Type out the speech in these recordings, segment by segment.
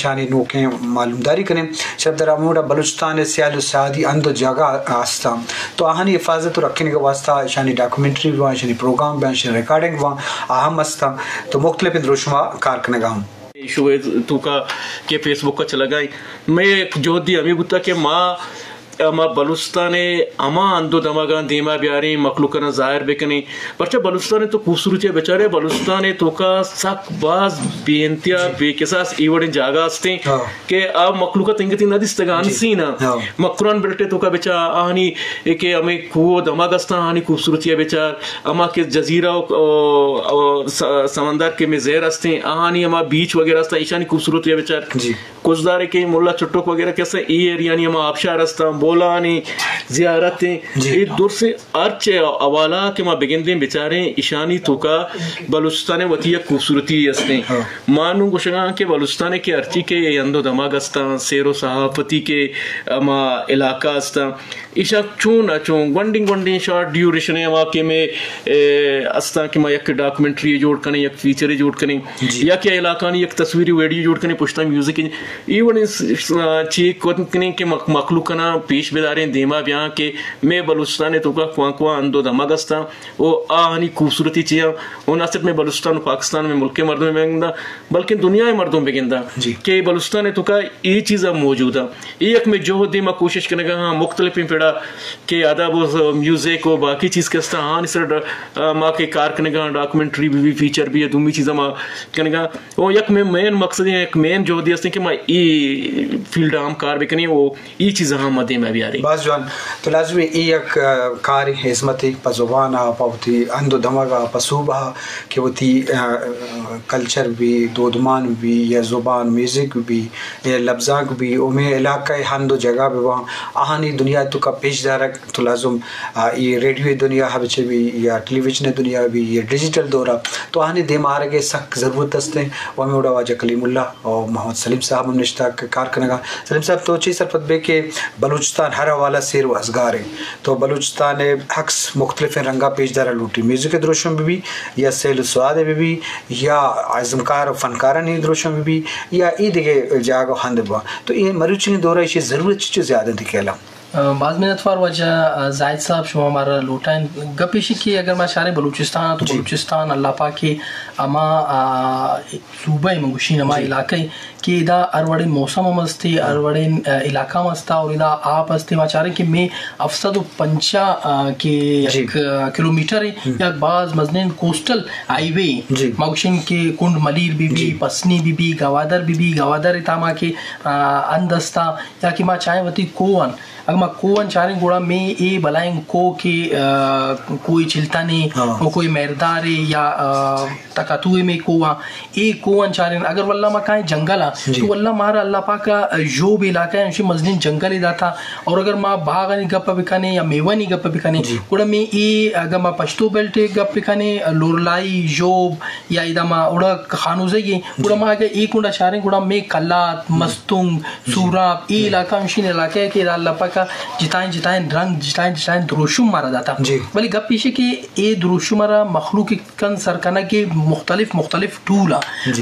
शानी नोके मालूमदारी करें शब दर अमूड़ा बलूचिस्तान सियाल सादी अंदो जगह आस्ता तो आहनी हिफाजत रखने के वास्ता शानी डॉक्यूमेंट्री वहाँ शानी प्रोग्राम वहाँ शानी रिकॉर्डिंग वहाँ अहम अस्ता तो मुख्तलिफ द्रोशुमा कारकने गाँव इशू तू का के फेसबुक का चला गई मैं जो दी अमी बुता के माँ अमा बलूचिस्तान अमा अंदो दमागा दीमा ब्यारी मखलूकना जाहिर बेकनी परचा बलूचिस्तान तो खूबसूरती है बेचारे बलूचिस्तान तो का सक बाज बेंतिया बेकिसास इवड़े जागा अस्ते के अब मखलूका तिंगती नदिस तगान सी ना मकुरान बेल्टे तो का बेचा आनी के हमें खो दमागस्ता आनी खूबसूरती है बेचार अमा के जजीरा समंदर के में ज़ेर अस्ते आनी अमा बीच वगैरह अस्ता ईशानी खूबसूरती है बेचार कुछदारे के मुल्ला चुट्टोक वगैरह कैसे ई एरिया नहीं अमा आबशार अस्ता बोलानी जियारतें एक दूर से अर्च अवाला के माँ बेगिंदे बेचारे ईशानी तो का बलूचिस्तान वतिया खूबसूरती अस्ते मानू गुशगा के बलूचिस्तान के अर्ची के अंदो दमाग अस्ता सेरो सहाफती के अमा इलाका अस्ता ईशा चून चून वंडिंग शॉर्ट ड्यूरेशन है वहाँ के में अस्ता के माँ एक डॉक्यूमेंट्री जोड़ कने एक फीचर जोड़ कने या क्या इलाका नहीं एक तस्वीरी वीडियो जोड़ कने पुछता म्यूजिक इवन चीक कने के मखलूकना पेश बेदारे देमा ब्याह के मैं बलूचिस्तान तो का क्वा अंदो दमागस्ता वो आनी खूबसूरती चिया वो ना सिर्फ में बलूचिस्तान पाकिस्तान में मुल्क के मर्दों में बेगिंदा बल्कि दुनिया के मर्दों में बेगिंदा के बलूचिस्तान तो का ये चीज़ मौजूद है एक में जो होती मैं कोशिश करने का हाँ मुख्तलिफ पेड़ा के आदाब म्यूजिक और बाकी चीज़ के अस्ता हाँ इस माँ के कार करने का डॉक्यूमेंट्री भी फीचर भी है दूसरी चीज़ें माँ करने का वो एक में मेन मकसद है एक मेन जो होती है कि माँ ये फील्ड आम कार भी करनी वो ये चीज़ हाँ मदे में भी आ रही बस जवान तो लाजमी एक कारी हिस्मती पजुबाना पवती अंदो दमागा पसूबा कि वती कल्चर भी दोदमान भी या ज़ुबान म्यूजिक भी या लफ्ज़ाक भी उमें इलाका हंदो जगह भी वहाँ आहानी दुनिया तो का पेशदारक तो लाजुम ये रेडियो दुनिया हबचे भी या टेलीविजन दुनिया भी ये डिजिटल दौरा तो आहानी देमार के सख्त ज़रूरत हस्ते वमें उड़ा वाजा कलीमुल्ला और मोहम्मद सलीम साहब हम निश्ता कार करेगा सलीम साहब तो चीज़ सरफत बे के बलूचिस्तान हर हवाला शेर व असगार है तो बलूचिस्तान हक्स मुख्तलिफ रंगा पेशदारा लूटी म्यूज़िक द्रोशों में भी या सेल स्वाद में भी या आज़मकार फनकारा नहीं द्रोशों में भी या ईद के जाग हंदबा तो ये मरुची दौरा इसे ज़रूरत चीज़ ज़्यादा दिखेला बाद में नतवार वजह जायद साहब शुमा हमारा लोटाइन गपेशी की अगर मैं शारे बलूचिस्तान तो बलूचिस्तान अल्लाह पाक के अमा सूबा मंगुशी नमा इलाके कि इदा अरवड़े मौसम मस्ती अरवड़े इलाका मस्ता और इदा आप अस्ते माचारे कि मैं अफसद पंचा के किलोमीटर या बाज मजनीन कोस्टल हाईवे मगुशिन के कुंड मलीर बीबी पसनी बीबी गवादर इतामा के अंदस्ता या कि माँ चाहे वती कोवन अगर मैं कोवन चारें गोड़ा में ये बलाएं को के कोई चिल्ता नहीं वो कोई मेरदार या तकातुए में कोवा ये कोवन चारें अगर वल्ला मकाए जंगल तो वल्ला मारा अल्लाह पाक का जो भी इलाका है उनसे मजनीन जंगल इदा था और अगर माँ बाग नहीं गप्पा बिकाने या मेवा नहीं गप्पा बिकाने गोड़ा में ये अगर माँ पश्तो बेल्ट गप बिकाने लोरलाई जोब या इदा माँ उड़ा खानूजे ये गोड़ा माँ अगर एक उड़ा चारें गोड़ा में कल्लात मस्तुंग सूराब ये इलाका उनसे इलाका है कि अल्लाह पाक का जिताएं रंग जिताएं द्रोशुम मारा जाता बल्कि गप पीछे के ये द्रोशुम मारा मखलूक कन सरकना के मुख्तलिफ टूल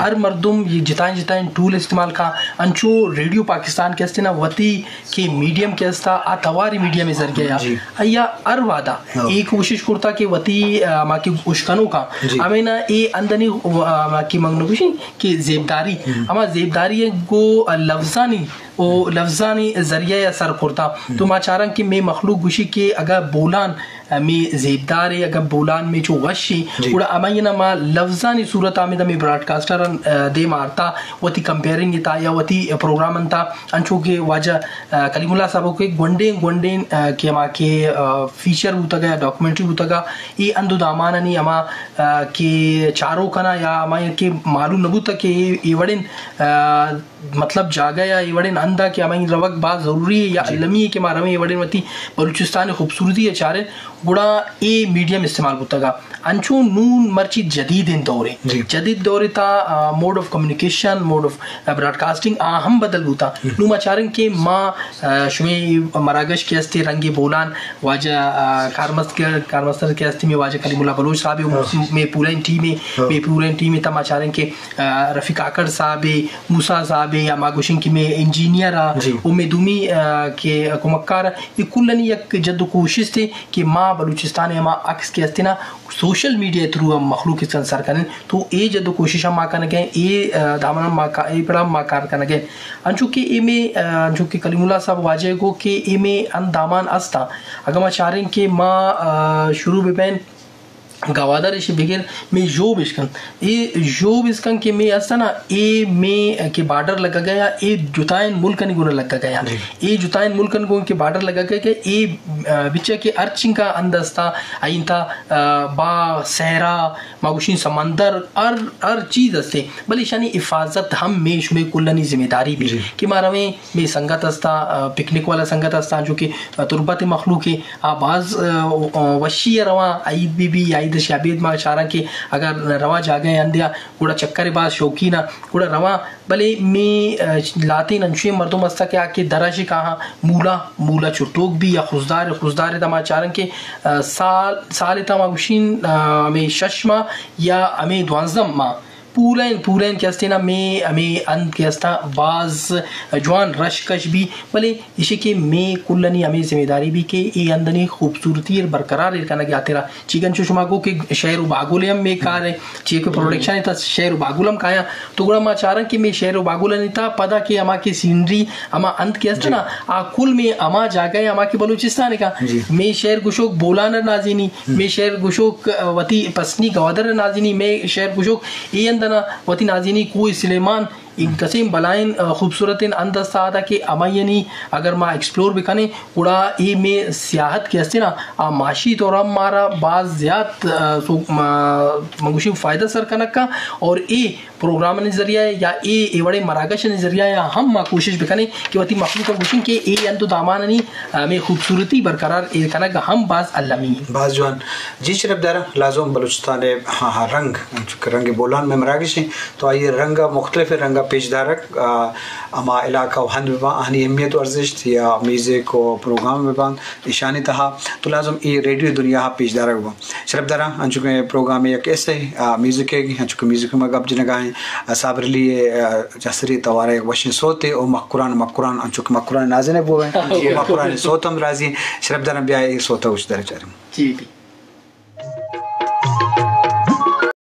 हर मर्दुम ये जिताएं टूल इस्तेमाल का अंचो रेडियो पाकिस्तान के अस्ते ना वती के मीडियम के अस्ता आतवारी मीडियम में जर गया या अर वादा एक कोशिश करता कि वती माँ की उश्कनों का हमें ना ये अंदनी माँ की मंगनोशी की जेबदारी हमारा जेबदारी गो लफ्जानी ओ लफ्जानी जरिया या सर करता तो माँ चारंग कि मैं मखलूक गुशी के अगर बोलान में जेबदार है अगर बोलान में जो वशी उड़ा अमाई ना माँ लफ्जानी सूरत आमिदा में ब्रॉडकास्टर दे मारता वती कंपेयरिंग था या वती प्रोग्राम था अंचो के वाजा कलीमुल्ला साहब के गोंडे के माँ के फीचर होता गया डॉक्यूमेंट्री होता गया ये अंदो दामाना नहीं अमा के चारों कना या अमाई के मालूम नबू तक ये वड़िन मतलब जागा या ये वड़िन अंदा के अमाई रवक बात ज़रूरी है या अलमी है कि मारा में ये वड़िन वती बलूचिस्तान खूबसूरती है चारे गुड़ा ए मीडियम इस्तेमाल होता अंचो नून मर्ची जदीद इन दौरे जदीद दौरे ता mode of communication mode of broadcasting हम बदल होता नुमा चारन के माँ शुमे मरागश के अस्ते रंगे बोलान वाजा कारमस्तर के अस्ते में वाजा कलीमुल्लाह बलोच साहब में पूरा टीम में तमा चारन के रफीक आकड़ साहब मूसा साहब या मागुशिन की में इंजीनियर उम्मीदुमी के कुमक्कार ये कुल्लनी एक जद्द कोशिश थे कि माँ बलूचिस्तान या माँ अक्स के अस्ते ना सोशल मीडिया थ्रू हम मखलूक के संसार करें तो ये जद्द कोशिश हम माँ करने गए ये दामन माँ का ये बड़ा माँ कार करने गए अंचु के ए में अंचु के कलीमुल्लाह साहब वाजे को के ए में अन दामान अस्ता अगर मैं चाह रहे कि माँ शुरू में पहन गवादर इसी बिगर में जोब इसकन के में ऐसा ना ए में के बॉर्डर लगा गया ए जुताइन मुल्क नहीं गुना लगा गया ए जुताइन मुल्क को के बॉर्डर लगा गया कि ए बिचे के अर्चिंग का अंदस्ता आइंता बा सहरा मागुशिन समंदर हर चीज अस्ते बल शानी हिफाजत हम मेश में कुल्लनी जिम्मेदारी भी कि मारा में संगत अस्ता पिकनिक वाला संगत अस्ता जो कि तुरबत मखलूक है आबाज वशी रवा ईद भी ईद शाबीद मा चारा के अगर रवा जागे अंदिया गुड़ा चक्कर बाज शौकीना गुड़ा रवा भले में लाते नंशे मर्दों मस्ता के आके दराशी कहाँ मूला चुटोक भी या खुजदार तमा चारन के साल तमाशीन में शशमा या हमें द्वांजम माँ पूरेन के अस्ते ना में हमें अंत के अस्ता बाज जवान रशकश भी भले इसी के में कुल्लनी हमें जिम्मेदारी भी के ये अंदनी खूबसूरती बरकरार करना के आते रहा चिकन चुशमागो के शहर बागुलम में कार है चीक प्रोडक्शन था शहर बागुलम काया तो गुड़ा मा चारन के में शहर बागुलन था पता के अमा के सीनरी अमा अंत के अस्ते ना आ कुल में अमा जागए अमा के बलूचिस्तान का में शहर गुशोक बोलाना नाजिनी में शहर गुशोक वती पसनी गवादर नाजिनी में शहर गुशोक ये वती नाजिनी कोई सुलेमान इन कसीम बलाइन खूबसूरत अंदस्ता आता कि अमायनी अगर माँ एक्सप्लोर भी करें उड़ा ए में सियाहत के हस्ते ना माशी तौर मारा बाज ज़्याद मंगुशी फ़ायदा सर कनक का और ए प्रोग्राम नज़रिया या ए बड़े मरागश नज़रिया या हम माँ कोशिश भी करें कि वती मखलूक का गुशिन के ए अंतो दामानी में खूबसूरती बरकरार ए कनक हम बाज अल्लामी बाज जवान जी शरफदारा लाजम बलूचिस्तान हाँ रंग बोलान में मरागश हैं तो आइए रंग मुख्तलिफ रंग पेशदारक अमा इलाका हंद विबान हनी अहमियत वर्जिश थी या म्यूज़िक और प्रोग्राम विबान ईशानी तहा तो लाजम ये रेडियो दुनिया पेशदारक हुआ शरफदारा अंचुके प्रोग्राम या कैसे म्यूज़िक है अंचुके म्यूज़िक में गप जिन गाएं साबरली जसरी तवारे वशिन सोते और मकुरान अंचुके मकुरान नाज़ने बोए मकुरान सोतम राजी शरफदारा ब्याह सोता उस दर चार जी